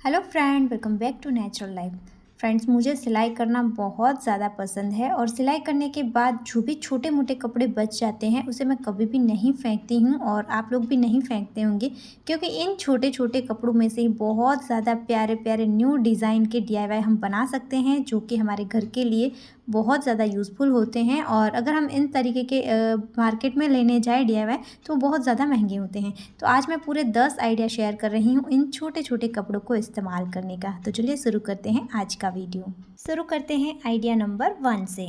Hello friend, welcome back to natural life. Friends, मुझे सिलाई करना बहुत ज़्यादा पसंद है और सिलाई करने के बाद जो भी छोटे मोटे कपड़े बच जाते हैं उसे मैं कभी भी नहीं फेंकती हूँ और आप लोग भी नहीं फेंकते होंगे, क्योंकि इन छोटे छोटे कपड़ों में से ही बहुत ज़्यादा प्यारे प्यारे न्यू डिज़ाइन के DIY हम बना सकते हैं, जो कि हमारे घर के लिए बहुत ज़्यादा यूज़फुल होते हैं। और अगर हम इन तरीके के मार्केट में लेने जाएँ DIY तो बहुत ज़्यादा महंगे होते हैं। तो आज मैं पूरे 10 आइडिया शेयर कर रही हूँ इन छोटे छोटे कपड़ों को इस्तेमाल करने का। तो चलिए शुरू करते हैं आज का वीडियो। शुरू करते हैं आइडिया नंबर 1 से।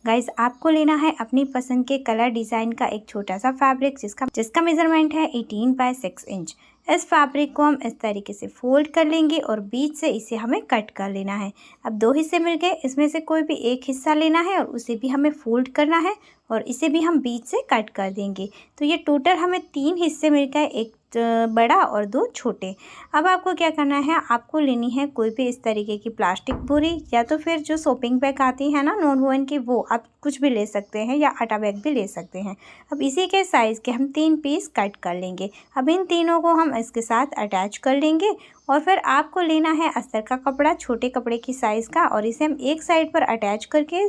गाइस, आपको लेना है अपनी पसंद के कलर डिज़ाइन का एक छोटा सा फैब्रिक जिसका मेजरमेंट है 18 बाय 6 इंच। इस फैब्रिक को हम इस तरीके से फोल्ड कर लेंगे और बीच से इसे हमें कट कर लेना है। अब 2 हिस्से मिल गए, इसमें से कोई भी एक हिस्सा लेना है और उसे भी हमें फोल्ड करना है और इसे भी हम बीच से कट कर देंगे। तो ये टोटल हमें 3 हिस्से मिल गए, एक बड़ा और 2 छोटे। अब आपको क्या करना है, आपको लेनी है कोई भी इस तरीके की प्लास्टिक बोरी या तो फिर जो शॉपिंग बैग आती है ना नॉन वोवन की, वो आप कुछ भी ले सकते हैं या आटा बैग भी ले सकते हैं। अब इसी के साइज़ के हम 3 पीस कट कर लेंगे। अब इन तीनों को हम इसके साथ अटैच कर लेंगे और फिर आपको लेना है अस्तर का कपड़ा, छोटे कपड़े की साइज़ का, और इसे हम एक साइड पर अटैच करके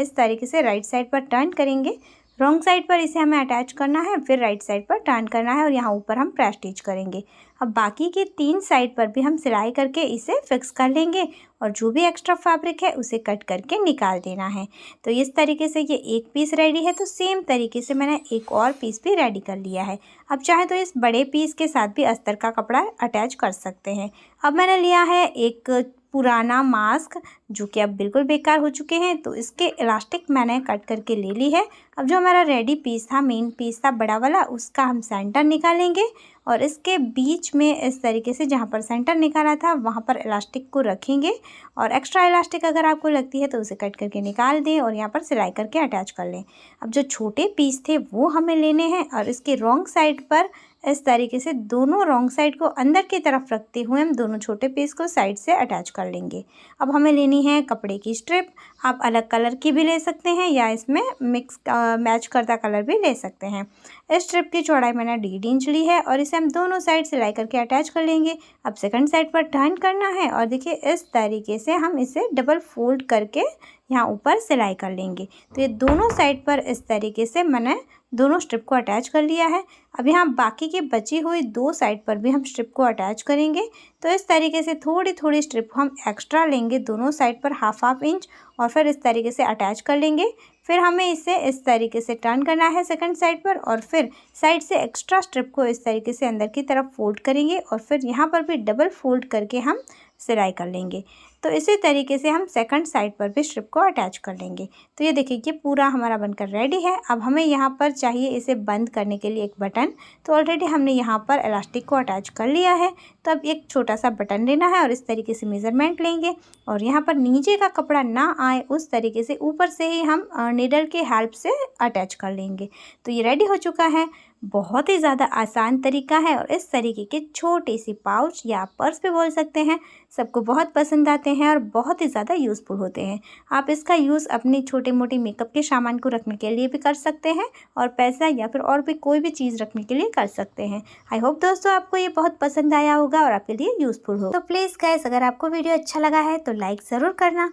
इस तरीके से राइट साइड पर टर्न करेंगे। रॉन्ग साइड पर इसे हमें अटैच करना है, फिर राइट साइड पर टर्न करना है और यहाँ ऊपर हम प्रेस स्टिच करेंगे। अब बाकी के 3 साइड पर भी हम सिलाई करके इसे फिक्स कर लेंगे और जो भी एक्स्ट्रा फैब्रिक है उसे कट करके निकाल देना है। तो इस तरीके से ये एक पीस रेडी है। तो सेम तरीके से मैंने एक और पीस भी रेडी कर लिया है। अब चाहे तो इस बड़े पीस के साथ भी अस्तर का कपड़ा अटैच कर सकते हैं। अब मैंने लिया है एक पुराना मास्क जो कि अब बिल्कुल बेकार हो चुके हैं, तो इसके इलास्टिक मैंने कट करके ले ली है। अब जो हमारा रेडी पीस था, मेन पीस था बड़ा वाला, उसका हम सेंटर निकालेंगे और इसके बीच में इस तरीके से जहाँ पर सेंटर निकाला था वहाँ पर इलास्टिक को रखेंगे और एक्स्ट्रा इलास्टिक अगर आपको लगती है तो उसे कट करके निकाल दें और यहाँ पर सिलाई करके अटैच कर लें। अब जो छोटे पीस थे वो हमें लेने हैं और इसके रॉन्ग साइड पर इस तरीके से दोनों रॉन्ग साइड को अंदर की तरफ रखते हुए हम दोनों छोटे पीस को साइड से अटैच कर लेंगे। अब हमें लेनी है कपड़े की स्ट्रिप। आप अलग कलर की भी ले सकते हैं या इसमें मिक्स मैच करता कलर भी ले सकते हैं। इस स्ट्रिप की चौड़ाई मैंने 1.5 इंच ली है और इसे हम दोनों साइड सिलाई करके अटैच कर लेंगे। अब सेकंड साइड पर टर्न करना है और देखिए इस तरीके से हम इसे डबल फोल्ड करके यहाँ ऊपर सिलाई कर लेंगे। तो ये दोनों साइड पर इस तरीके से मैंने दोनों स्ट्रिप को अटैच कर लिया है। अब यहाँ बाकी की बची हुई 2 साइड पर भी हम स्ट्रिप को अटैच करेंगे। तो इस तरीके से थोड़ी थोड़ी स्ट्रिप हम एक्स्ट्रा लेंगे दोनों साइड पर हाफ इंच और फिर इस तरीके से अटैच कर लेंगे। फिर हमें इसे इस तरीके से टर्न करना है सेकंड साइड पर और फिर साइड से एक्स्ट्रा स्ट्रिप को इस तरीके से अंदर की तरफ फोल्ड करेंगे और फिर यहाँ पर भी डबल फोल्ड करके हम सिलाई कर लेंगे। तो इसी तरीके से हम सेकंड साइड पर भी स्ट्रिप को अटैच कर लेंगे। तो ये देखिए ये पूरा हमारा बनकर रेडी है। अब हमें यहाँ पर चाहिए इसे बंद करने के लिए एक बटन। तो ऑलरेडी हमने यहाँ पर इलास्टिक को अटैच कर लिया है। तो अब एक छोटा सा बटन लेना है और इस तरीके से मेज़रमेंट लेंगे और यहाँ पर नीचे का कपड़ा ना आए उस तरीके से ऊपर से ही हम नीडल के हेल्प से अटैच कर लेंगे। तो ये रेडी हो चुका है। बहुत ही ज़्यादा आसान तरीका है और इस तरीके के छोटी सी पाउच या पर्स भी बोल सकते हैं, सबको बहुत पसंद आते हैं और बहुत ही ज़्यादा यूज़फुल होते हैं। आप इसका यूज़ अपनी छोटी मोटी मेकअप के सामान को रखने के लिए भी कर सकते हैं और पैसा या फिर और भी कोई भी चीज़ रखने के लिए कर सकते हैं। आई होप दोस्तों आपको ये बहुत पसंद आया होगा और आपके लिए यूज़फुल हो। तो प्लीज़ गाइस, अगर आपको वीडियो अच्छा लगा है तो लाइक ज़रूर करना।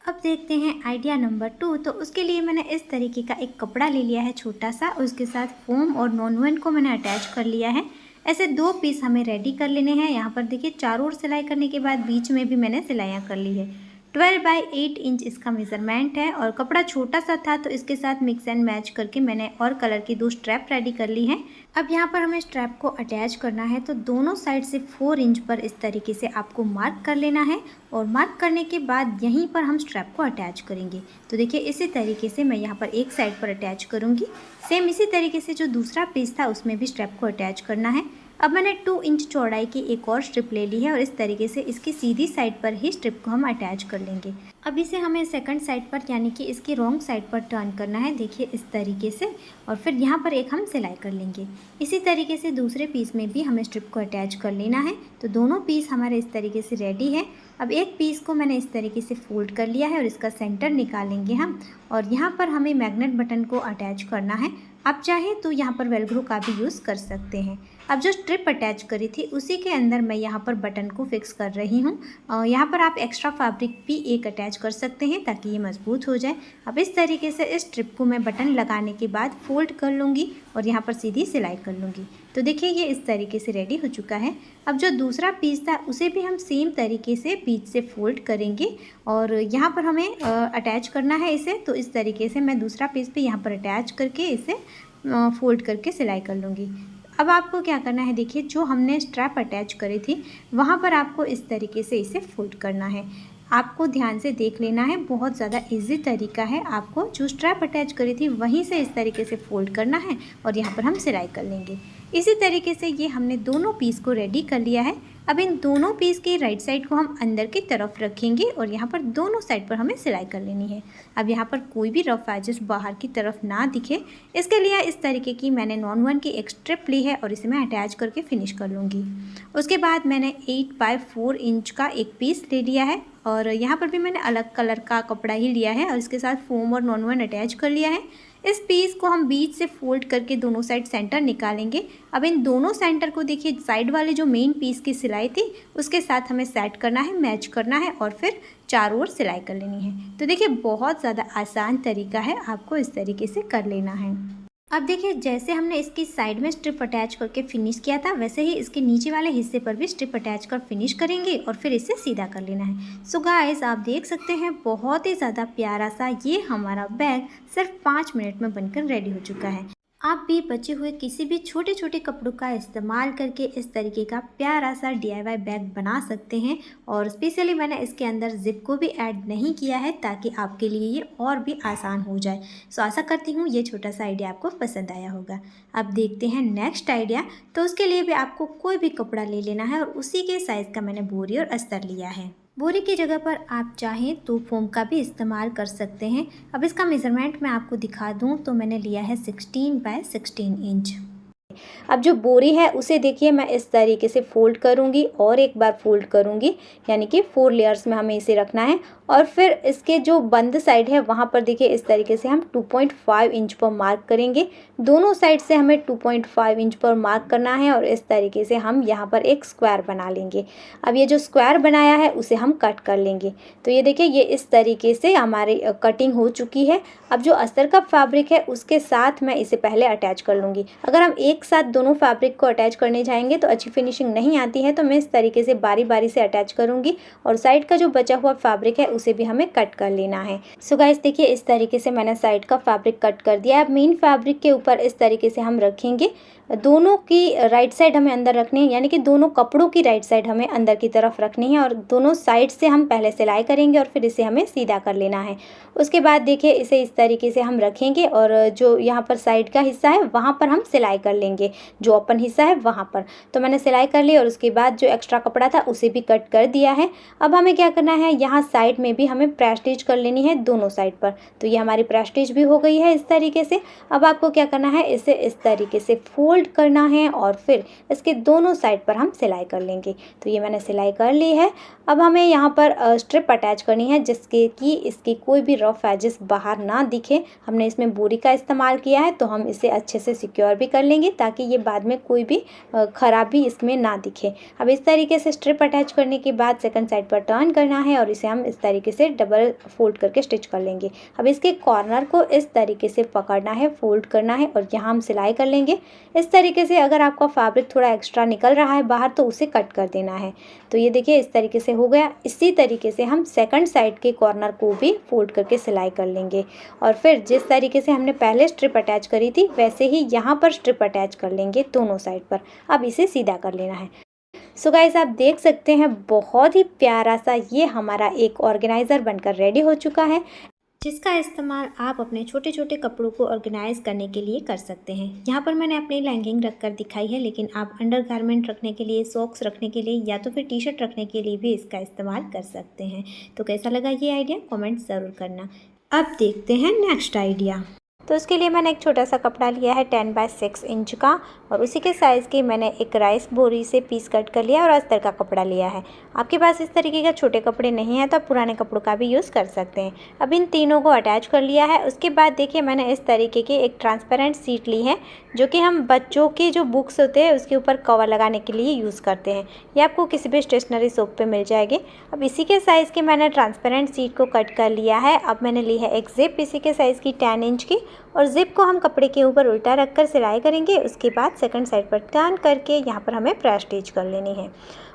अब देखते हैं आइडिया नंबर 2। तो उसके लिए मैंने इस तरीके का एक कपड़ा ले लिया है छोटा सा, उसके साथ फोम और नॉन वोवन को मैंने अटैच कर लिया है। ऐसे 2 पीस हमें रेडी कर लेने हैं। यहाँ पर देखिए चारों ओर सिलाई करने के बाद बीच में भी मैंने सिलाइयाँ कर ली है। 12 बाय 8 इंच इसका मेज़रमेंट है और कपड़ा छोटा सा था तो इसके साथ मिक्स एंड मैच करके मैंने और कलर की 2 स्ट्रैप रेडी कर ली हैं। अब यहाँ पर हमें स्ट्रैप को अटैच करना है तो दोनों साइड से 4 इंच पर इस तरीके से आपको मार्क कर लेना है और मार्क करने के बाद यहीं पर हम स्ट्रैप को अटैच करेंगे। तो देखिए इसी तरीके से मैं यहाँ पर एक साइड पर अटैच करूँगी। सेम इसी तरीके से जो दूसरा पीस था उसमें भी स्ट्रैप को अटैच करना है। अब मैंने 2 इंच चौड़ाई की एक और स्ट्रिप ले ली है और इस तरीके से इसकी सीधी साइड पर ही स्ट्रिप को हम अटैच कर लेंगे। अब इसे हमें सेकंड साइड पर यानी कि इसकी रॉन्ग साइड पर टर्न करना है, देखिए इस तरीके से। और फिर यहाँ पर एक हम सिलाई कर लेंगे। इसी तरीके से दूसरे पीस में भी हमें स्ट्रिप को अटैच कर लेना है। तो दोनों पीस हमारे इस तरीके से रेडी है। अब एक पीस को मैंने इस तरीके से फोल्ड कर लिया है और इसका सेंटर निकालेंगे हम। और यहाँ पर हमें मैग्नेट बटन को अटैच करना है। आप चाहें तो यहाँ पर वेलक्रो का भी यूज़ कर सकते हैं। अब जो स्ट्रिप अटैच करी थी उसी के अंदर मैं यहाँ पर बटन को फिक्स कर रही हूँ। यहाँ पर आप एक्स्ट्रा फैब्रिक भी एक अटैच कर सकते हैं ताकि ये मजबूत हो जाए। अब इस तरीके से इस स्ट्रिप को मैं बटन लगाने के बाद फोल्ड कर लूँगी और यहाँ पर सीधी सिलाई कर लूँगी। तो देखिए ये इस तरीके से रेडी हो चुका है। अब जो दूसरा पीस था उसे भी हम सेम तरीके से बीच से फोल्ड करेंगे और यहाँ पर हमें अटैच करना है इसे। तो इस तरीके से मैं दूसरा पीस भी यहाँ पर अटैच करके इसे फोल्ड करके सिलाई कर लूँगी। अब आपको क्या करना है, देखिए जो हमने स्ट्रैप अटैच करी थी वहाँ पर आपको इस तरीके से इसे फोल्ड करना है। आपको ध्यान से देख लेना है, बहुत ज़्यादा इजी तरीका है। आपको जो स्ट्रैप अटैच करी थी वहीं से इस तरीके से फोल्ड करना है और यहाँ पर हम सिलाई कर लेंगे। इसी तरीके से ये हमने दोनों पीस को रेडी कर लिया है। अब इन दोनों पीस की राइट साइड को हम अंदर की तरफ रखेंगे और यहाँ पर दोनों साइड पर हमें सिलाई कर लेनी है। अब यहाँ पर कोई भी रफ एजेस बाहर की तरफ ना दिखे, इसके लिए इस तरीके की मैंने नॉन वन की एक स्ट्रिप ली है और इसे मैं अटैच करके फिनिश कर लूँगी। उसके बाद मैंने 8 बाय 4 इंच का एक पीस ले लिया है और यहाँ पर भी मैंने अलग कलर का कपड़ा ही लिया है और इसके साथ फोम और नॉन वन अटैच कर लिया है। इस पीस को हम बीच से फोल्ड करके दोनों साइड सेंटर निकालेंगे। अब इन दोनों सेंटर को देखिए साइड वाले जो मेन पीस की सिलाई थी उसके साथ हमें सेट करना है, मैच करना है और फिर चारों ओर सिलाई कर लेनी है। तो देखिए बहुत ज़्यादा आसान तरीका है, आपको इस तरीके से कर लेना है। अब देखिए जैसे हमने इसकी साइड में स्ट्रिप अटैच करके फिनिश किया था वैसे ही इसके नीचे वाले हिस्से पर भी स्ट्रिप अटैच कर फिनिश करेंगे और फिर इसे सीधा कर लेना है। सो गाइस आप देख सकते हैं बहुत ही ज़्यादा प्यारा सा ये हमारा बैग सिर्फ 5 मिनट में बनकर रेडी हो चुका है। आप भी बचे हुए किसी भी छोटे छोटे कपड़ों का इस्तेमाल करके इस तरीके का प्यारा सा DIY बैग बना सकते हैं। और स्पेशली मैंने इसके अंदर जिप को भी ऐड नहीं किया है ताकि आपके लिए ये और भी आसान हो जाए। सो आशा करती हूँ ये छोटा सा आइडिया आपको पसंद आया होगा। अब देखते हैं नेक्स्ट आइडिया। तो उसके लिए भी आपको कोई भी कपड़ा ले लेना है और उसी के साइज़ का मैंने बोरी और अस्तर लिया है। बोरी की जगह पर आप चाहें तो फोम का भी इस्तेमाल कर सकते हैं। अब इसका मेज़रमेंट मैं आपको दिखा दूं तो मैंने लिया है 16 बाय 16 इंच। अब जो बोरी है उसे देखिए मैं इस तरीके से फोल्ड करूंगी और एक बार फोल्ड करूंगी, यानी कि 4 लेयर्स में हमें इसे रखना है। और फिर इसके जो बंद साइड है वहाँ पर देखिए इस तरीके से हम 2.5 इंच पर मार्क करेंगे। दोनों साइड से हमें 2.5 इंच पर मार्क करना है और इस तरीके से हम यहाँ पर एक स्क्वायर बना लेंगे। अब ये जो स्क्वायर बनाया है उसे हम कट कर लेंगे। तो ये देखिए ये इस तरीके से हमारी कटिंग हो चुकी है। अब जो अस्तर का फैब्रिक है उसके साथ मैं इसे पहले अटैच कर लूँगी। अगर हम एक साथ दोनों फैब्रिक को अटैच करने जाएंगे तो अच्छी फिनिशिंग नहीं आती है, तो मैं इस तरीके से बारी बारी से अटैच करूँगी और साइड का जो बचा हुआ फैब्रिक है उसे भी हमें कट कर लेना है। सो गाइस देखिए इस तरीके से मैंने साइड का फैब्रिक कट कर दिया है। अब मेन फैब्रिक के ऊपर इस तरीके से हम रखेंगे। दोनों की राइट साइड हमें अंदर रखनी है, यानी कि दोनों कपड़ों की राइट साइड हमें अंदर की तरफ रखनी है और दोनों साइड से हम पहले सिलाई करेंगे और फिर इसे हमें सीधा कर लेना है। उसके बाद देखिए इसे इस तरीके से हम रखेंगे और जो यहाँ पर साइड का हिस्सा है वहाँ पर हम सिलाई कर लेंगे, जो ओपन हिस्सा है वहाँ पर। तो मैंने सिलाई कर ली और उसके बाद जो एक्स्ट्रा कपड़ा था उसे भी कट कर दिया है। अब हमें क्या करना है, यहाँ साइड में भी हमें प्रेस स्टिच कर लेनी है दोनों साइड पर। तो ये हमारी प्रेस स्टिच भी हो गई है इस तरीके से। अब आपको क्या करना है, इसे इस तरीके से फोल्ड करना है और फिर इसके दोनों साइड पर हम सिलाई कर लेंगे। तो ये मैंने सिलाई कर ली है। अब हमें यहाँ पर स्ट्रिप अटैच करनी है जिसके कि इसकी कोई भी रफ एजेस बाहर ना दिखे। हमने इसमें बोरी का इस्तेमाल किया है तो हम इसे अच्छे से सिक्योर भी कर लेंगे ताकि ये बाद में कोई भी खराबी इसमें ना दिखे। अब इस तरीके से स्ट्रिप अटैच करने के बाद सेकंड साइड पर टर्न करना है और इसे हम इस तरीके से डबल फोल्ड करके स्टिच कर लेंगे। अब इसके कॉर्नर को इस तरीके से पकड़ना है, फोल्ड करना है और यहाँ हम सिलाई कर लेंगे। इस तरीके से अगर आपका फैब्रिक थोड़ा एक्स्ट्रा निकल रहा है बाहर तो उसे कट कर देना है। तो ये देखिए इस तरीके से हो गया। इसी तरीके से हम सेकंड साइड के कॉर्नर को भी फोल्ड करके सिलाई कर लेंगे और फिर जिस तरीके से हमने पहले स्ट्रिप अटैच करी थी वैसे ही यहाँ पर स्ट्रिप अटैच कर लेंगे दोनों साइड पर। अब इसे सीधा कर लेना है। सो गाइस आप देख सकते हैं बहुत ही प्यारा सा ये हमारा एक ऑर्गेनाइज़र बनकर रेडी हो चुका है। जिसका इस्तेमाल आप अपने छोटे छोटे कपड़ों को ऑर्गेनाइज करने के लिए कर सकते हैं। यहाँ पर मैंने अपनी लैंगिंग रख कर दिखाई है, लेकिन आप अंडरगारमेंट रखने के लिए, सॉक्स रखने के लिए या तो फिर टी शर्ट रखने के लिए भी इसका इस्तेमाल कर सकते हैं। तो कैसा लगा ये आइडिया, कमेंट ज़रूर करना। अब देखते हैं नेक्स्ट आइडिया। तो उसके लिए मैंने एक छोटा सा कपड़ा लिया है 10 बाय 6 इंच का, और उसी के साइज़ की मैंने एक राइस बोरी से पीस कट कर लिया और अस्तर का कपड़ा लिया है। आपके पास इस तरीके का छोटे कपड़े नहीं है तो आप पुराने कपड़ों का भी यूज़ कर सकते हैं। अब इन तीनों को अटैच कर लिया है। उसके बाद देखिए मैंने इस तरीके की एक ट्रांसपेरेंट शीट ली है, जो कि हम बच्चों के जो बुक्स होते हैं उसके ऊपर कवर लगाने के लिए यूज़ करते हैं। ये आपको किसी भी स्टेशनरी शॉप पे मिल जाएगी। अब इसी के साइज़ की मैंने ट्रांसपेरेंट शीट को कट कर लिया है। अब मैंने ली है एक ज़िप इसी के साइज़ की 10 इंच की, और ज़िप को हम कपड़े के ऊपर उल्टा रखकर सिलाई करेंगे। उसके बाद सेकंड साइड पर टर्न करके यहाँ पर हमें प्रेस स्टिच कर लेनी है।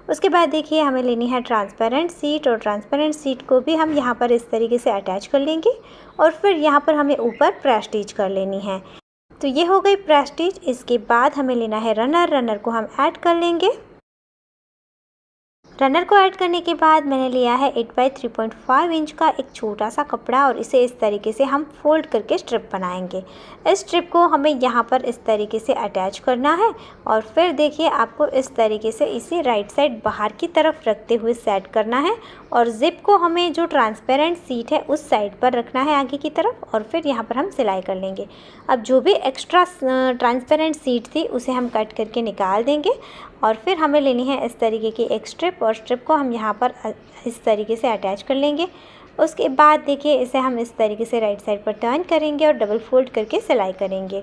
उसके बाद देखिए हमें लेनी है ट्रांसपेरेंट शीट, और ट्रांसपेरेंट शीट को भी हम यहाँ पर इस तरीके से अटैच कर लेंगे, और फिर यहाँ पर हमें ऊपर प्रेस स्टिच कर लेनी है। तो ये हो गई प्रेस स्टिच। इसके बाद हमें लेना है रनर। रनर को हम ऐड कर लेंगे। रनर को ऐड करने के बाद मैंने लिया है 8 बाई 3.5 इंच का एक छोटा सा कपड़ा, और इसे इस तरीके से हम फोल्ड करके स्ट्रिप बनाएंगे। इस स्ट्रिप को हमें यहाँ पर इस तरीके से अटैच करना है, और फिर देखिए आपको इस तरीके से इसे राइट साइड बाहर की तरफ रखते हुए सेट करना है, और ज़िप को हमें जो ट्रांसपेरेंट शीट है उस साइड पर रखना है आगे की तरफ, और फिर यहाँ पर हम सिलाई कर लेंगे। अब जो भी एक्स्ट्रा ट्रांसपेरेंट शीट थी उसे हम कट करके निकाल देंगे, और फिर हमें लेनी है इस तरीके की एक स्ट्रिप, और स्ट्रिप को हम यहाँ पर इस तरीके से अटैच कर लेंगे। उसके बाद देखिए इसे हम इस तरीके से राइट साइड पर टर्न करेंगे और डबल फोल्ड करके सिलाई करेंगे।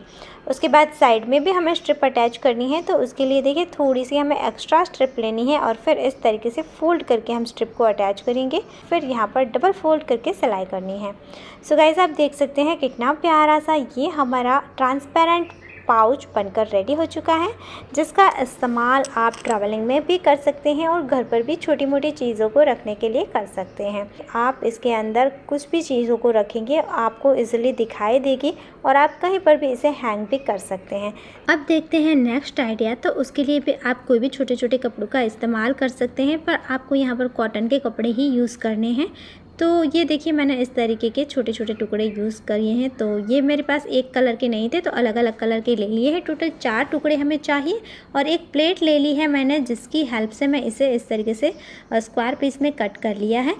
उसके बाद साइड में भी हमें स्ट्रिप अटैच करनी है, तो उसके लिए देखिए थोड़ी सी हमें एक्स्ट्रा स्ट्रिप लेनी है, और फिर इस तरीके से फोल्ड करके हम स्ट्रिप को अटैच करेंगे। फिर यहाँ पर डबल फोल्ड करके सिलाई करनी है। सो गाइस आप देख सकते हैं कितना प्यारा सा ये हमारा ट्रांसपेरेंट पाउच बनकर रेडी हो चुका है, जिसका इस्तेमाल आप ट्रैवलिंग में भी कर सकते हैं और घर पर भी छोटी मोटी चीज़ों को रखने के लिए कर सकते हैं। आप इसके अंदर कुछ भी चीज़ों को रखेंगे आपको इजीली दिखाई देगी, और आप कहीं पर भी इसे हैंग भी कर सकते हैं। अब देखते हैं नेक्स्ट आइडिया। तो उसके लिए भी आप कोई भी छोटे छोटे कपड़ों का इस्तेमाल कर सकते हैं, पर आपको यहाँ पर कॉटन के कपड़े ही यूज़ करने हैं। तो ये देखिए मैंने इस तरीके के छोटे छोटे टुकड़े यूज़ किए हैं। तो ये मेरे पास एक कलर के नहीं थे, तो अलग अलग कलर के ले लिए हैं। टोटल 4 टुकड़े हमें चाहिए, और एक प्लेट ले ली है मैंने, जिसकी हेल्प से मैं इसे इस तरीके से स्क्वायर पीस में कट कर लिया है।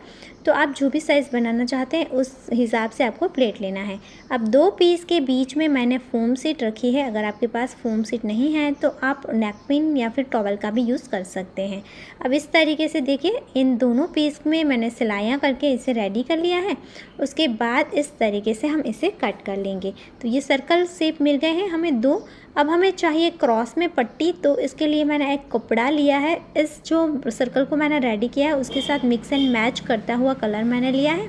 तो आप जो भी साइज़ बनाना चाहते हैं उस हिसाब से आपको प्लेट लेना है। अब 2 पीस के बीच में मैंने फोम सीट रखी है। अगर आपके पास फोम सीट नहीं है तो आप नेकपिन या फिर टॉवल का भी यूज़ कर सकते हैं। अब इस तरीके से देखिए इन दोनों पीस में मैंने सिलाइयाँ करके इसे रेडी कर लिया है। उसके बाद इस तरीके से हम इसे कट कर लेंगे। तो ये सर्कल शेप मिल गए हैं हमें 2। अब हमें चाहिए क्रॉस में पट्टी, तो इसके लिए मैंने एक कपड़ा लिया है। इस जो सर्कल को मैंने रेडी किया है उसके साथ मिक्स एंड मैच करता हुआ कलर मैंने लिया है,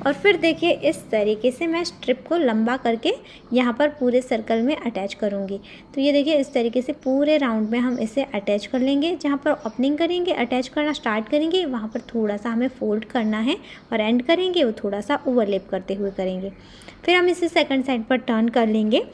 और फिर देखिए इस तरीके से मैं स्ट्रिप को लंबा करके यहाँ पर पूरे सर्कल में अटैच करूँगी। तो ये देखिए इस तरीके से पूरे राउंड में हम इसे अटैच कर लेंगे। जहाँ पर ओपनिंग करेंगे, अटैच करना स्टार्ट करेंगे, वहाँ पर थोड़ा सा हमें फोल्ड करना है, और एंड करेंगे वो थोड़ा सा ओवरलैप करते हुए करेंगे। फिर हम इसे सेकंड साइड पर टर्न कर लेंगे,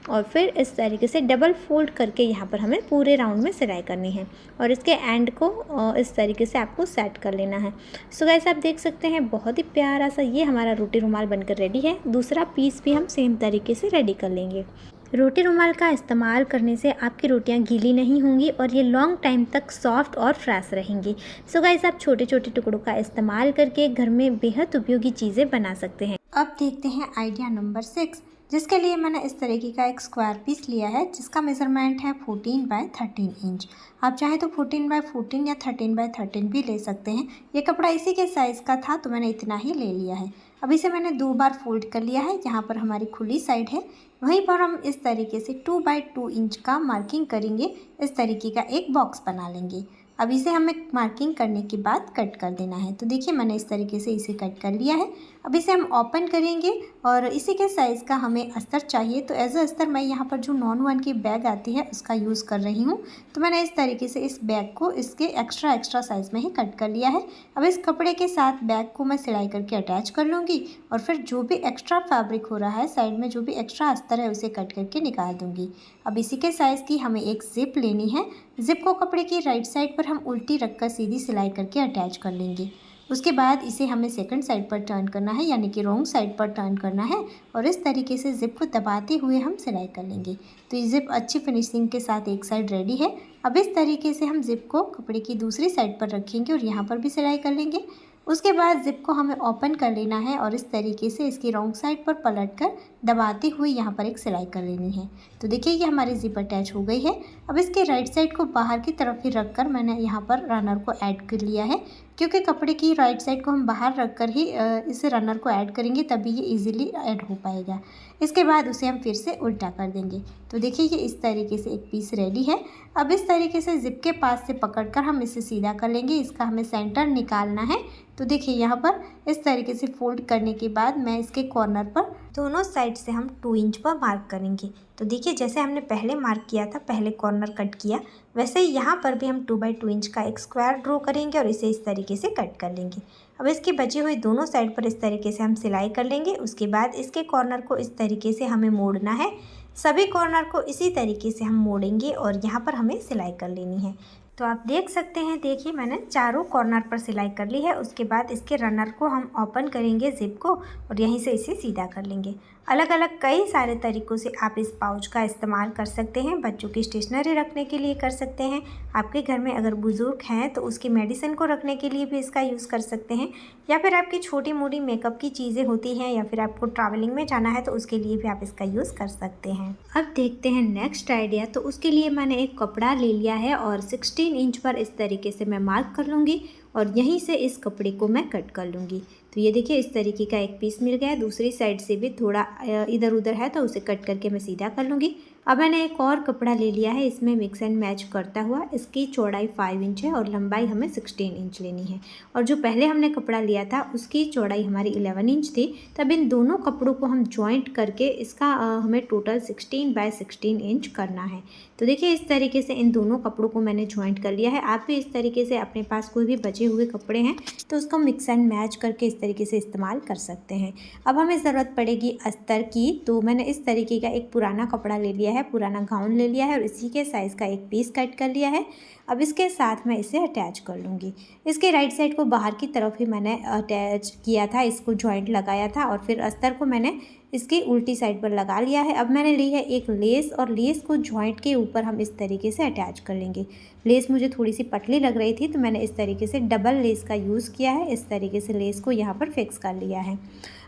और फिर इस तरीके से डबल फोल्ड करके यहाँ पर हमें पूरे राउंड में सिलाई करनी है, और इसके एंड को इस तरीके से आपको सेट कर लेना है। सो गाइस आप देख सकते हैं बहुत ही प्यारा सा ये हमारा रोटी रुमाल बनकर रेडी है। दूसरा पीस भी हम सेम तरीके से रेडी कर लेंगे। रोटी रुमाल का इस्तेमाल करने से आपकी रोटियां गीली नहीं होंगी, और ये लॉन्ग टाइम तक सॉफ्ट और फ्रेश रहेंगी। सो गाइस आप छोटे छोटे टुकड़ों का इस्तेमाल करके घर में बेहद उपयोगी चीज़ें बना सकते हैं। अब देखते हैं आइडिया नंबर 6, जिसके लिए मैंने इस तरीके का एक स्क्वायर पीस लिया है, जिसका मेज़रमेंट है 14 बाय 13 इंच। आप चाहे तो 14 बाय 14 या 13 बाय 13 भी ले सकते हैं। ये कपड़ा इसी के साइज़ का था तो मैंने इतना ही ले लिया है। अब इसे मैंने 2 बार फोल्ड कर लिया है। यहाँ पर हमारी खुली साइड है, वहीं पर हम इस तरीके से 2 बाय 2 इंच का मार्किंग करेंगे। इस तरीके का एक बॉक्स बना लेंगे। अब इसे हमें मार्किंग करने के बाद कट कर देना है। तो देखिए मैंने इस तरीके से इसे कट कर लिया है। अब इसे हम ओपन करेंगे, और इसी के साइज़ का हमें अस्तर चाहिए। तो एज अ अस्तर मैं यहाँ पर जो नॉन वन की बैग आती है उसका यूज़ कर रही हूँ। तो मैंने इस तरीके से इस बैग को इसके एक्स्ट्रा साइज़ में ही कट कर लिया है। अब इस कपड़े के साथ बैग को मैं सिलाई करके अटैच कर लूँगी, और फिर जो भी एक्स्ट्रा फैब्रिक हो रहा है साइड में, जो भी एक्स्ट्रा अस्तर है उसे कट करके निकाल दूँगी। अब इसी के साइज़ की हमें एक ज़िप लेनी है। ज़िप को कपड़े की राइट साइड पर हम उल्टी रखकर सीधी सिलाई करके अटैच कर लेंगे। उसके बाद इसे हमें सेकंड साइड पर टर्न करना है, यानी कि रॉन्ग साइड पर टर्न करना है और इस तरीके से ज़िप को दबाते हुए हम सिलाई कर लेंगे। तो ये ज़िप अच्छी फिनिशिंग के साथ एक साइड रेडी है। अब इस तरीके से हम ज़िप को कपड़े की दूसरी साइड पर रखेंगे और यहाँ पर भी सिलाई कर लेंगे। उसके बाद ज़िप को हमें ओपन कर लेना है और इस तरीके से इसकी रॉन्ग साइड पर पलटकर दबाते हुए यहाँ पर एक सिलाई कर लेनी है। तो देखिए ये हमारी ज़िप अटैच हो गई है। अब इसके राइट साइड को बाहर की तरफ ही रखकर मैंने यहाँ पर रनर को ऐड कर लिया है, क्योंकि कपड़े की राइट साइड को हम बाहर रखकर ही इस रनर को ऐड करेंगे, तभी ये इजीली ऐड हो पाएगा। इसके बाद उसे हम फिर से उल्टा कर देंगे। तो देखिए ये इस तरीके से एक पीस रेडी है। अब इस तरीके से ज़िप के पास से पकड़कर हम इसे सीधा कर लेंगे। इसका हमें सेंटर निकालना है। तो देखिए यहाँ पर इस तरीके से फोल्ड करने के बाद मैं इसके कॉर्नर पर दोनों साइड से हम 2 इंच पर मार्क करेंगे। तो देखिए जैसे हमने पहले मार्क किया था, पहले कॉर्नर कट किया, वैसे ही यहाँ पर भी हम 2 बाई 2 इंच का एक स्क्वायर ड्रॉ करेंगे और इसे इस तरीके से कट कर लेंगे। अब इसकी बची हुई दोनों साइड पर इस तरीके से हम सिलाई कर लेंगे। उसके बाद इसके कॉर्नर को इस तरीके से हमें मोड़ना है। सभी कॉर्नर को इसी तरीके से हम मोड़ेंगे और यहाँ पर हमें सिलाई कर लेनी है। तो आप देख सकते हैं, देखिए मैंने चारों कॉर्नर पर सिलाई कर ली है। उसके बाद इसके रनर को हम ओपन करेंगे ज़िप को और यहीं से इसे सीधा कर लेंगे। अलग अलग कई सारे तरीक़ों से आप इस पाउच का इस्तेमाल कर सकते हैं। बच्चों की स्टेशनरी रखने के लिए कर सकते हैं। आपके घर में अगर बुज़ुर्ग हैं तो उसकी मेडिसिन को रखने के लिए भी इसका यूज़ कर सकते हैं, या फिर आपकी छोटी मोटी मेकअप की चीज़ें होती हैं, या फिर आपको ट्रैवलिंग में जाना है तो उसके लिए भी आप इसका यूज़ कर सकते हैं। अब देखते हैं नेक्स्ट आइडिया। तो उसके लिए मैंने एक कपड़ा ले लिया है और 16 इंच पर इस तरीके से मैं मार्क कर लूँगी और यहीं से इस कपड़े को मैं कट कर लूँगी। तो ये देखिए इस तरीके का एक पीस मिल गया है। दूसरी साइड से भी थोड़ा इधर उधर है तो उसे कट करके मैं सीधा कर लूँगी। अब मैंने एक और कपड़ा ले लिया है, इसमें मिक्स एंड मैच करता हुआ। इसकी चौड़ाई 5 इंच है और लंबाई हमें 16 इंच लेनी है। और जो पहले हमने कपड़ा लिया था उसकी चौड़ाई हमारी 11 इंच थी। तब इन दोनों कपड़ों को हम जॉइंट करके इसका हमें टोटल 16 बाय 16 इंच करना है। तो देखिए इस तरीके से इन दोनों कपड़ों को मैंने जॉइंट कर लिया है। आप भी इस तरीके से अपने पास कोई भी बचे हुए कपड़े हैं तो उसको मिक्स एंड मैच करके इस तरीके से इस्तेमाल कर सकते हैं। अब हमें ज़रूरत पड़ेगी अस्तर की। तो मैंने इस तरीके का एक पुराना कपड़ा ले लिया है, पुराना गाउन ले लिया है और इसी के साइज़ का एक पीस कट कर लिया है। अब इसके साथ मैं इसे अटैच कर लूँगी। इसके राइट साइड को बाहर की तरफ ही मैंने अटैच किया था, इसको जॉइंट लगाया था और फिर अस्तर को मैंने इसकी उल्टी साइड पर लगा लिया है। अब मैंने ली है एक लेस और लेस को जॉइंट के ऊपर हम इस तरीके से अटैच कर लेंगे। लेस मुझे थोड़ी सी पतली लग रही थी तो मैंने इस तरीके से डबल लेस का यूज़ किया है। इस तरीके से लेस को यहाँ पर फिक्स कर लिया है।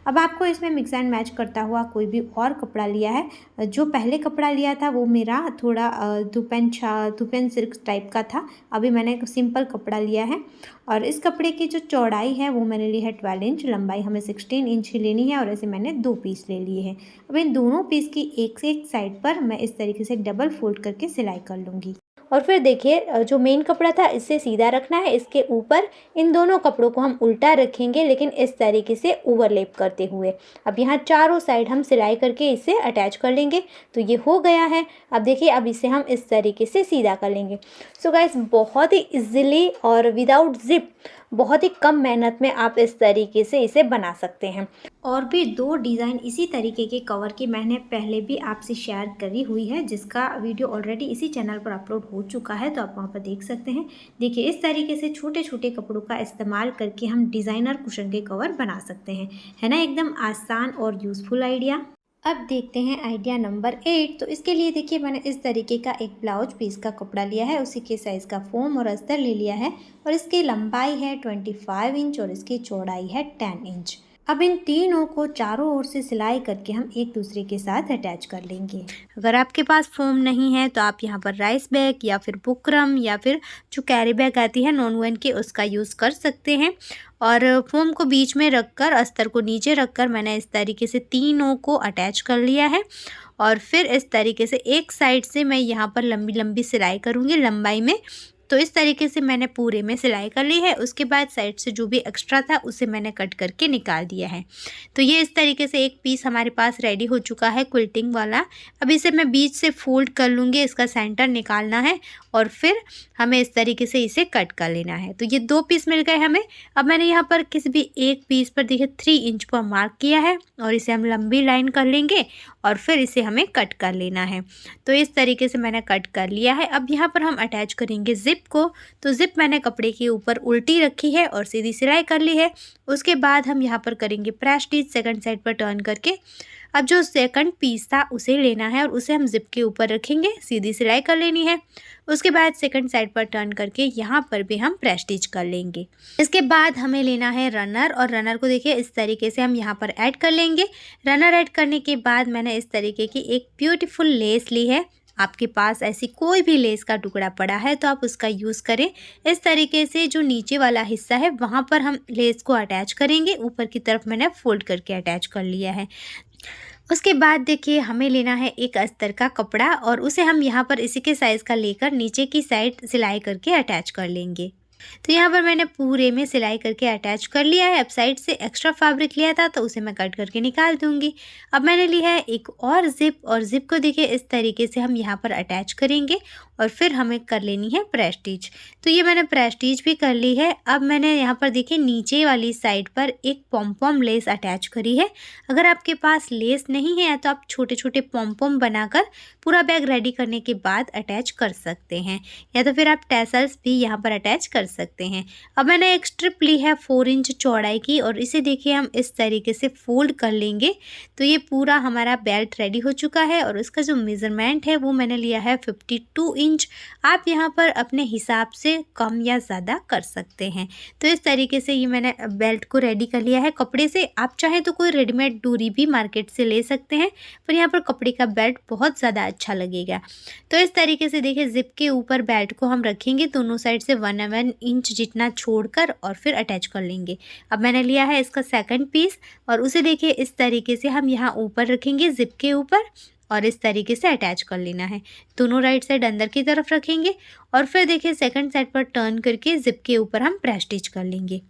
अब आपको इसमें मिक्स एंड मैच करता हुआ कोई भी और कपड़ा लिया है। जो पहले कपड़ा लिया था वो मेरा थोड़ा दुपन सिल्क टाइप का था। अभी मैंने एक सिंपल कपड़ा लिया है और इस कपड़े की जो चौड़ाई है वो मैंने ली है 12 इंच, लंबाई हमें 16 इंच ही लेनी है और ऐसे मैंने 2 पीस ले लिए हैं। अब इन दोनों पीस की एक से एक साइड पर मैं इस तरीके से डबल फोल्ड करके सिलाई कर लूँगी। और फिर देखिए जो मेन कपड़ा था इससे सीधा रखना है, इसके ऊपर इन दोनों कपड़ों को हम उल्टा रखेंगे लेकिन इस तरीके से ओवरलैप करते हुए। अब यहाँ चारों साइड हम सिलाई करके इसे अटैच कर लेंगे। तो ये हो गया है। अब देखिए अब इसे हम इस तरीके से सीधा कर लेंगे। सो गाइस बहुत ही इजीली और विदाउट जिप बहुत ही कम मेहनत में आप इस तरीके से इसे बना सकते हैं। और भी 2 डिज़ाइन इसी तरीके के कवर की मैंने पहले भी आपसे शेयर करी हुई है, जिसका वीडियो ऑलरेडी इसी चैनल पर अपलोड हो चुका है, तो आप वहाँ पर देख सकते हैं। देखिए इस तरीके से छोटे छोटे कपड़ों का इस्तेमाल करके हम डिज़ाइनर कुशन के कवर बना सकते हैं। है ना एकदम आसान और यूज़फुल आइडिया। अब देखते हैं आइडिया नंबर 8। तो इसके लिए देखिए मैंने इस तरीके का एक ब्लाउज पीस का कपड़ा लिया है, उसी के साइज़ का फोम और अस्तर ले लिया है और इसकी लंबाई है 25 इंच और इसकी चौड़ाई है 10 इंच। अब इन तीनों को चारों ओर से सिलाई करके हम एक दूसरे के साथ अटैच कर लेंगे। अगर आपके पास फोम नहीं है तो आप यहाँ पर राइस बैग या फिर बुकरम या फिर जो कैरी बैग आती है नॉन वन की उसका यूज़ कर सकते हैं। और फोम को बीच में रखकर अस्तर को नीचे रखकर मैंने इस तरीके से तीनों को अटैच कर लिया है। और फिर इस तरीके से एक साइड से मैं यहाँ पर लंबी लंबी सिलाई करूँगी लंबाई में। तो इस तरीके से मैंने पूरे में सिलाई कर ली है। उसके बाद साइड से जो भी एक्स्ट्रा था उसे मैंने कट करके निकाल दिया है। तो ये इस तरीके से एक पीस हमारे पास रेडी हो चुका है क्विल्टिंग वाला। अब इसे मैं बीच से फोल्ड कर लूँगी, इसका सेंटर निकालना है और फिर हमें इस तरीके से इसे कट कर लेना है। तो ये 2 पीस मिल गए हमें। अब मैंने यहाँ पर किसी भी एक पीस पर देखिए 3 इंच पर मार्क किया है और इसे हम लंबी लाइन कर लेंगे और फिर इसे हमें कट कर लेना है। तो इस तरीके से मैंने कट कर लिया है। अब यहाँ पर हम अटैच करेंगे ज़िप को। तो ज़िप मैंने कपड़े के ऊपर उल्टी रखी है और सीधी सिलाई कर ली है। उसके बाद हम यहाँ पर करेंगे प्रेस स्टिच सेकंड साइड पर टर्न करके। अब जो सेकंड पीस था उसे लेना है और उसे हम ज़िप के ऊपर रखेंगे, सीधी सिलाई कर लेनी है। उसके बाद सेकंड साइड पर टर्न करके यहाँ पर भी हम प्रेस स्टिच कर लेंगे। इसके बाद हमें लेना है रनर और रनर को देखिए इस तरीके से हम यहाँ पर ऐड कर लेंगे। रनर ऐड करने के बाद मैंने इस तरीके की एक ब्यूटीफुल लेस ली है। आपके पास ऐसी कोई भी लेस का टुकड़ा पड़ा है तो आप उसका यूज़ करें। इस तरीके से जो नीचे वाला हिस्सा है वहाँ पर हम लेस को अटैच करेंगे। ऊपर की तरफ मैंने फोल्ड करके अटैच कर लिया है। उसके बाद देखिए हमें लेना है एक अस्तर का कपड़ा और उसे हम यहाँ पर इसी के साइज़ का लेकर नीचे की साइड सिलाई करके अटैच कर लेंगे। तो यहाँ पर मैंने पूरे में सिलाई करके अटैच कर लिया है। अब साइड से एक्स्ट्रा फैब्रिक लिया था तो उसे मैं कट करके निकाल दूंगी। अब मैंने लिया है एक और ज़िप और ज़िप को देखिए इस तरीके से हम यहाँ पर अटैच करेंगे और फिर हमें कर लेनी है प्रेस स्टिच। तो ये मैंने प्रेस स्टिच भी कर ली है। अब मैंने यहाँ पर देखिए नीचे वाली साइड पर एक पॉम लेस अटैच करी है। अगर आपके पास लेस नहीं है तो आप छोटे छोटे पॉम बनाकर पूरा बैग रेडी करने के बाद अटैच कर सकते हैं, या तो फिर आप टैसल्स भी यहाँ पर अटैच कर सकते हैं। अब मैंने एक स्ट्रिप ली है 4 इंच चौड़ाई की और इसे देखिए हम इस तरीके से फोल्ड कर लेंगे। तो ये पूरा हमारा बेल्ट रेडी हो चुका है और इसका जो मेज़रमेंट है वो मैंने लिया है 52 इंच। आप यहाँ पर अपने हिसाब से कम या ज़्यादा कर सकते हैं। तो इस तरीके से ये मैंने बेल्ट को रेडी कर लिया है कपड़े से। आप चाहें तो कोई रेडीमेड डोरी भी मार्केट से ले सकते हैं, पर यहाँ पर कपड़े का बेल्ट बहुत ज़्यादा अच्छा लगेगा। तो इस तरीके से देखिए ज़िप के ऊपर बेल्ट को हम रखेंगे दोनों साइड से 1 इंच जितना छोड़कर और फिर अटैच कर लेंगे। अब मैंने लिया है इसका सेकंड पीस और उसे देखिए इस तरीके से हम यहाँ ऊपर रखेंगे ज़िप के ऊपर और इस तरीके से अटैच कर लेना है। दोनों राइट साइड अंदर की तरफ रखेंगे और फिर देखिए सेकंड साइड पर टर्न करके ज़िप के ऊपर हम प्रेस स्टिच कर लेंगे।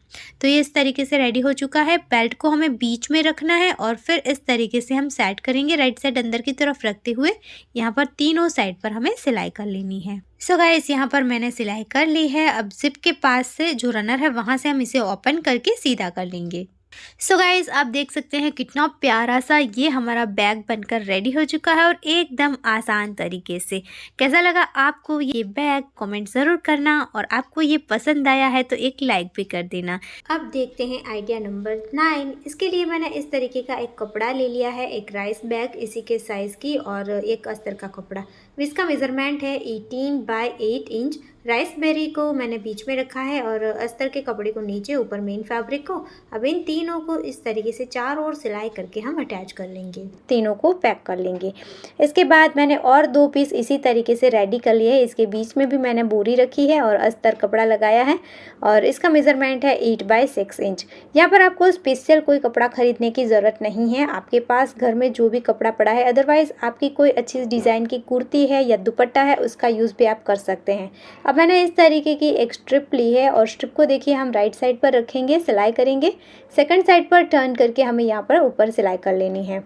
तो ये इस तरीके से रेडी हो चुका है। बेल्ट को हमें बीच में रखना है और फिर इस तरीके से हम सेट करेंगे राइट साइड अंदर की तरफ रखते हुए। यहाँ पर तीनों साइड पर हमें सिलाई कर लेनी है। सो गाइस यहाँ पर मैंने सिलाई कर ली है। अब ज़िप के पास से जो रनर है वहाँ से हम इसे ओपन करके सीधा कर लेंगे। सो गाइज आप देख सकते हैं कितना प्यारा सा ये हमारा बैग बनकर रेडी हो चुका है और एकदम आसान तरीके से। कैसा लगा आपको ये बैग कमेंट ज़रूर करना और आपको ये पसंद आया है तो एक लाइक भी कर देना। अब देखते हैं आइडिया नंबर 9। इसके लिए मैंने इस तरीके का एक कपड़ा ले लिया है, एक राइस बैग इसी के साइज़ की और एक अस्तर का कपड़ा। इसका मेज़रमेंट है 18 बाय 8 इंच। राइस बेरी को मैंने बीच में रखा है और अस्तर के कपड़े को नीचे, ऊपर मेन फैब्रिक को। अब इन तीनों को इस तरीके से चारों ओर सिलाई करके हम अटैच कर लेंगे, तीनों को पैक कर लेंगे। इसके बाद मैंने और 2 पीस इसी तरीके से रेडी कर लिए है। इसके बीच में भी मैंने बोरी रखी है और अस्तर कपड़ा लगाया है और इसका मेज़रमेंट है 8 बाय 6 इंच। यहाँ पर आपको स्पेशल कोई कपड़ा खरीदने की ज़रूरत नहीं है, आपके पास घर में जो भी कपड़ा पड़ा है, अदरवाइज़ आपकी कोई अच्छी डिज़ाइन की कुर्ती है या दुपट्टा है उसका यूज़ भी आप कर सकते हैं। अब मैंने इस तरीके की एक स्ट्रिप ली है और स्ट्रिप को देखिए हम राइट साइड पर रखेंगे, सिलाई करेंगे। सेकंड साइड पर टर्न करके हमें यहाँ पर ऊपर सिलाई कर लेनी है।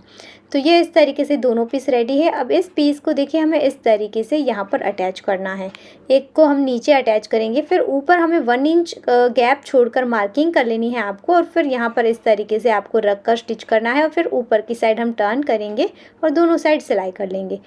तो ये इस तरीके से दोनों पीस रेडी है। अब इस पीस को देखिए हमें इस तरीके से यहाँ पर अटैच करना है। एक को हम नीचे अटैच करेंगे, फिर ऊपर हमें 1 इंच गैप छोड़कर मार्किंग कर लेनी है आपको और फिर यहाँ पर इस तरीके से आपको रख कर स्टिच करना है और फिर ऊपर की साइड हम टर्न करेंगे और दोनों साइड सिलाई कर लेंगे।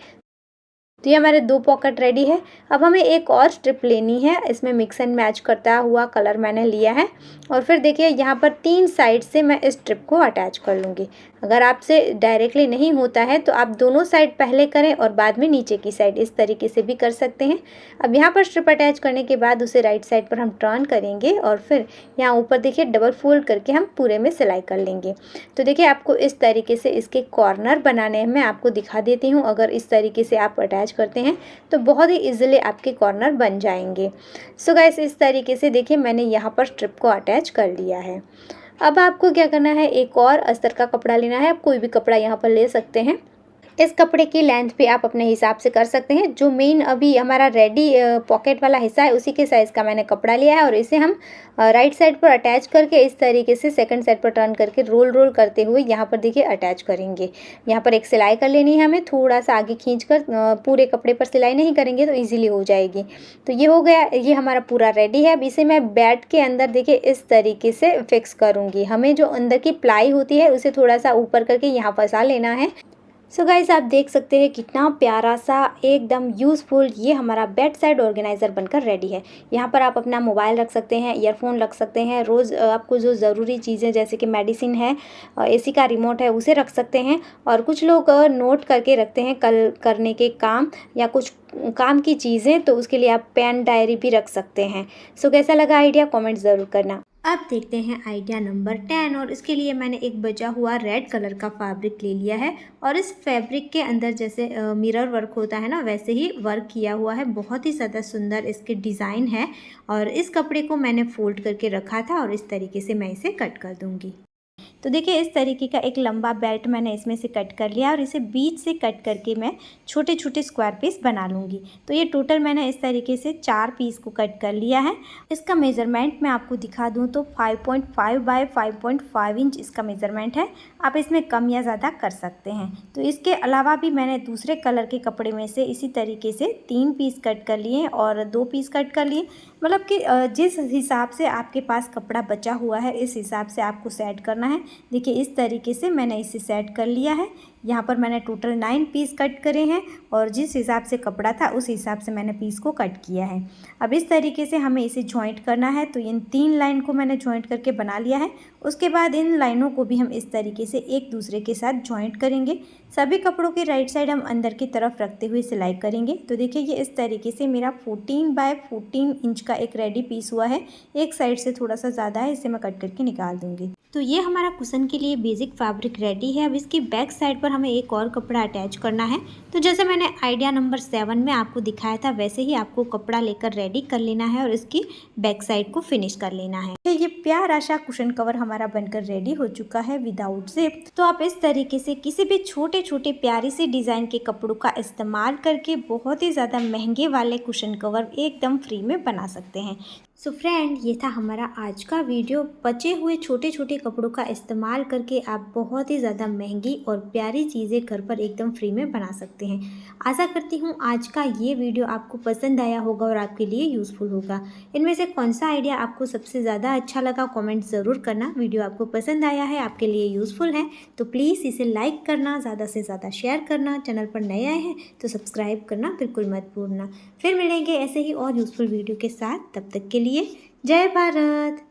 तो ये हमारे 2 पॉकेट रेडी है। अब हमें एक और स्ट्रिप लेनी है, इसमें मिक्स एंड मैच करता हुआ कलर मैंने लिया है और फिर देखिए यहाँ पर 3 साइड से मैं इस स्ट्रिप को अटैच कर लूँगी। अगर आपसे डायरेक्टली नहीं होता है तो आप दोनों साइड पहले करें और बाद में नीचे की साइड, इस तरीके से भी कर सकते हैं। अब यहाँ पर स्ट्रिप अटैच करने के बाद उसे राइट साइड पर हम टर्न करेंगे और फिर यहाँ ऊपर देखिए डबल फोल्ड करके हम पूरे में सिलाई कर लेंगे। तो देखिए आपको इस तरीके से इसके कॉर्नर बनाने में आपको दिखा देती हूँ। अगर इस तरीके से आप अटैच करते हैं तो बहुत ही इजीली आपके कॉर्नर बन जाएंगे। सो गाइस इस तरीके से देखिए मैंने यहाँ पर स्ट्रिप को अटैच कर लिया है। अब आपको क्या करना है, एक और अस्तर का कपड़ा लेना है। आप कोई भी कपड़ा यहाँ पर ले सकते हैं। इस कपड़े की लेंथ भी आप अपने हिसाब से कर सकते हैं। जो मेन अभी हमारा रेडी पॉकेट वाला हिस्सा है उसी के साइज़ का मैंने कपड़ा लिया है और इसे हम राइट साइड पर अटैच करके इस तरीके से सेकंड साइड पर टर्न करके रोल करते हुए यहाँ पर देखिए अटैच करेंगे। यहाँ पर एक सिलाई कर लेनी है हमें, थोड़ा सा आगे खींचकर, पूरे कपड़े पर सिलाई नहीं करेंगे तो ईजिली हो जाएगी। तो ये हो गया, ये हमारा पूरा रेडी है। अब इसे मैं बेल्ट के अंदर देखिए इस तरीके से फिक्स करूँगी। हमें जो अंदर की प्लाई होती है उसे थोड़ा सा ऊपर करके यहाँ फंसा लेना है सो गाइस, आप देख सकते हैं कितना प्यारा सा एकदम यूज़फुल ये हमारा बेड साइड ऑर्गेनाइज़र बनकर रेडी है। यहाँ पर आप अपना मोबाइल रख सकते हैं, ईयरफोन रख सकते हैं, रोज़ आपको जो ज़रूरी चीज़ें जैसे कि मेडिसिन है, एसी का रिमोट है उसे रख सकते हैं। और कुछ लोग नोट करके रखते हैं कल करने के काम या कुछ काम की चीज़ें, तो उसके लिए आप पेन डायरी भी रख सकते हैं। सो कैसा लगा आइडिया, कमेंट ज़रूर करना। अब देखते हैं आइडिया नंबर 10, और इसके लिए मैंने एक बचा हुआ रेड कलर का फैब्रिक ले लिया है और इस फैब्रिक के अंदर जैसे मिरर वर्क होता है ना, वैसे ही वर्क किया हुआ है। बहुत ही ज़्यादा सुंदर इसके डिज़ाइन है और इस कपड़े को मैंने फोल्ड करके रखा था और इस तरीके से मैं इसे कट कर दूँगी। तो देखिए, इस तरीके का एक लंबा बेल्ट मैंने इसमें से कट कर लिया और इसे बीच से कट करके मैं छोटे छोटे स्क्वायर पीस बना लूँगी। तो ये टोटल मैंने इस तरीके से 4 पीस को कट कर लिया है। इसका मेज़रमेंट मैं आपको दिखा दूँ तो 5.5 बाय 5.5 इंच इसका मेज़रमेंट है। आप इसमें कम या ज़्यादा कर सकते हैं। तो इसके अलावा भी मैंने दूसरे कलर के कपड़े में से इसी तरीके से 3 पीस कट कर लिए और 2 पीस कट कर लिए। मतलब कि जिस हिसाब से आपके पास कपड़ा बचा हुआ है इस हिसाब से आपको सेट करना है। देखिए, इस तरीके से मैंने इसे सेट कर लिया है। यहाँ पर मैंने टोटल 9 पीस कट करे हैं और जिस हिसाब से कपड़ा था उस हिसाब से मैंने पीस को कट किया है। अब इस तरीके से हमें इसे जॉइंट करना है। तो इन 3 लाइन को मैंने जॉइंट करके बना लिया है। उसके बाद इन लाइनों को भी हम इस तरीके से एक दूसरे के साथ जॉइंट करेंगे। सभी कपड़ों की राइट साइड हम अंदर की तरफ रखते हुए सिलाई करेंगे। तो देखिए, ये इस तरीके से मेरा 14 बाय 14 इंच का एक रेडी पीस हुआ है। एक साइड से थोड़ा सा ज़्यादा है, इसे मैं कट करके निकाल दूँगी। तो ये हमारा कुशन के लिए बेसिक फैब्रिक रेडी है। अब इसकी बैक साइड पर हमें एक और कपड़ा अटैच करना है। तो जैसे मैंने आइडिया नंबर 7 में आपको दिखाया था वैसे ही आपको कपड़ा लेकर रेडी कर लेना है और इसकी बैक साइड को फिनिश कर लेना है। तो ये प्यारा सा कुशन कवर हमारा बनकर रेडी हो चुका है विदाउट जिप। तो आप इस तरीके से किसी भी छोटे छोटे प्यारी सी डिज़ाइन के कपड़ों का इस्तेमाल करके बहुत ही ज़्यादा महंगे वाले कुशन कवर एकदम फ्री में बना सकते हैं। सो फ्रेंड, ये था हमारा आज का वीडियो। बचे हुए छोटे छोटे कपड़ों का इस्तेमाल करके आप बहुत ही ज़्यादा महंगी और प्यारी चीज़ें घर पर एकदम फ्री में बना सकते हैं। आशा करती हूँ आज का ये वीडियो आपको पसंद आया होगा और आपके लिए यूज़फुल होगा। इनमें से कौन सा आइडिया आपको सबसे ज़्यादा अच्छा लगा, कमेंट ज़रूर करना। वीडियो आपको पसंद आया है, आपके लिए यूज़फुल है तो प्लीज़ इसे लाइक करना, ज़्यादा से ज़्यादा शेयर करना। चैनल पर नए आए हैं तो सब्सक्राइब करना बिल्कुल मत भूलना। फिर मिलेंगे ऐसे ही और यूज़फुल वीडियो के साथ। तब तक के लिए जय भारत।